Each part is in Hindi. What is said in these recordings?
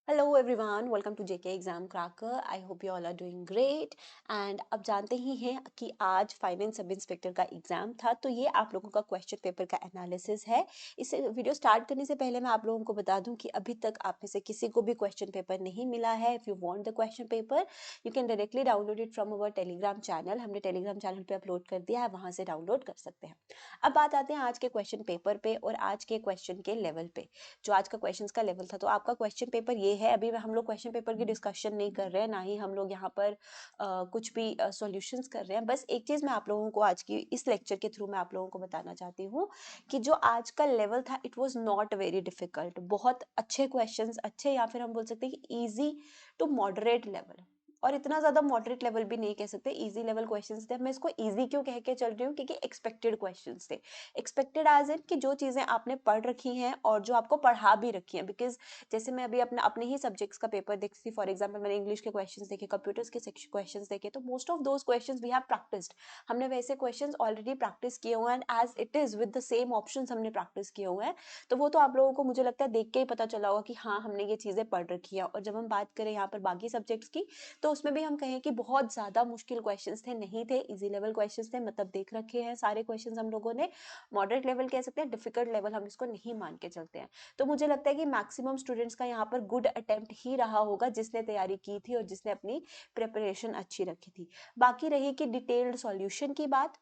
Hello everyone, welcome to JK exam cracker. I hope you all are doing great. And अब जानते ही हैं कि आज फाइनेंस सब इंस्पेक्टर का एग्जाम था, तो ये आप लोगों का क्वेश्चन पेपर का एनालिसिस है। इस वीडियो स्टार्ट करने से पहले मैं आप लोगों को बता दूं कि अभी तक आप में से किसी को भी क्वेश्चन पेपर नहीं मिला है। If you want the question paper you can directly download it from our Telegram channel. हमने टेलीग्राम चैनल पर अपलोड कर दिया है, वहाँ से डाउनलोड कर सकते हैं। अब बात आते हैं आज के क्वेश्चन पेपर पे और आज के क्वेश्चन के लेवल पे। जो आज का क्वेश्चंस का लेवल था, तो आपका क्वेश्चन पेपर ये है। अभी हम लोग क्वेश्चन पेपर की डिस्कशन नहीं कर रहे हैं, ना ही हम लोग यहाँ पर कुछ भी सॉल्यूशंस कर रहे हैं। बस एक चीज़ मैं आप लोगों को आज की इस लेक्चर के थ्रू मैं आप लोगों को बताना चाहती हूँ कि जो आज का लेवल था it was not very difficult. बहुत अच्छे क्वेश्चंस, अच्छे या फिर हम बोल सकते हैं कि ईजी टू मॉडरेट लेवल, और इतना ज़्यादा मॉडरेट लेवल भी नहीं कह सकते, इजी लेवल क्वेश्चंस थे। मैं इसको इजी क्यों कह के चल रही हूँ, क्योंकि एक्सपेक्टेड क्वेश्चंस थे। एक्सपेक्टेड एज इन कि जो चीज़ें आपने पढ़ रखी हैं और जो आपको पढ़ा भी रखी हैं। बिकॉज जैसे मैं अभी अपने ही सब्जेक्ट्स का पेपर देखती थी, फॉर एग्जाम्पल मैंने इंग्लिश के क्वेश्चंस देखे, कंप्यूटर्स के क्वेश्चंस देखे, तो most of those questions we have practised. हमने वैसे क्वेश्चंस ऑलरेडी प्रैक्टिस किए हुए हैं and as it is with the same options हमने प्रैक्टिस किए हुए हैं। तो वो तो आप लोगों को मुझे लगता है देख के ही पता चला होगा कि हाँ, हमने ये चीज़ें पढ़ रखी है। और जब हम बात करें यहाँ पर बाकी सब्जेक्ट्स की, तो उसमें भी हम कहें कि बहुत ज़्यादा मुश्किल क्वेश्चंस थे, नहीं थे, इजी लेवल क्वेश्चंस थे। मतलब देख रखे हैं सारे क्वेश्चंस हम लोगों ने। मॉडरेट लेवल कह सकते हैं, डिफिकल्ट लेवल हम इसको नहीं मान के चलते हैं। तो मुझे लगता है कि मैक्सिमम स्टूडेंट्स का यहाँ पर गुड अटेम्प्ट ही रहा होगा, जिसने तैयारी की थी और जिसने अपनी प्रिपरेशन अच्छी रखी थी। बाकी रही कि डिटेल्ड सॉल्यूशन की बात,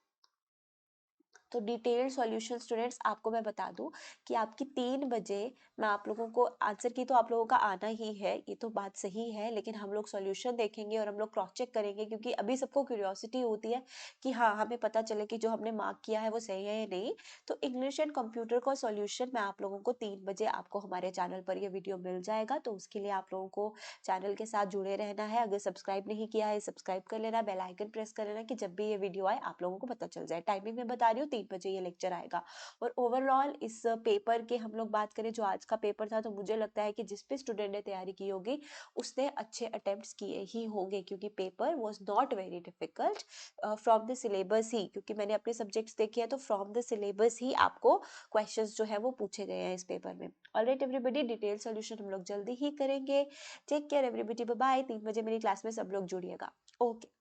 तो डिटेल्ड सॉल्यूशन स्टूडेंट्स आपको मैं बता दूं कि आपकी 3 बजे मैं आप लोगों को आंसर की, तो आप लोगों का आना ही है, ये तो बात सही है। लेकिन हम लोग सॉल्यूशन देखेंगे और हम लोग क्रॉस चेक करेंगे, क्योंकि अभी सबको क्यूरियोसिटी होती है कि हाँ, हमें पता चले कि जो हमने मार्क किया है वो सही है या नहीं। तो इंग्लिश एंड कंप्यूटर का सॉल्यूशन मैं आप लोगों को 3 बजे आपको हमारे चैनल पर ये वीडियो मिल जाएगा। तो उसके लिए आप लोगों को चैनल के साथ जुड़े रहना है। अगर सब्सक्राइब नहीं किया है, सब्सक्राइब कर लेना, बेल आइकन प्रेस कर लेना कि जब भी ये वीडियो आए आप लोगों को पता चल जाए। टाइमिंग मैं बता रही हूँ, 3 बजे ये लेक्चर आएगा। और ओवरऑल इस पेपर के हम लोग बात करें, जो आज का पेपर था, तो मुझे लगता है कि जिस भी स्टूडेंट ने तैयारी की होगी उसने अच्छे अटेम्प्ट्स किए ही होंगे, क्योंकि paper was not very difficult from the syllabus ही। क्योंकि मैंने अपने सब्जेक्ट्स देखे हैं, तो फ्रॉम द सिलेबस ही आपको क्वेश्चंस जो है वो पूछे गए हैं इस पेपर में। ऑलराइट एवरीबॉडी, डिटेल सोल्यूशन हम लोग जल्दी ही करेंगे। Take care everybody, bye bye. 3 बजे मेरी क्लास में सब लोग जुड़िएगा। ओके।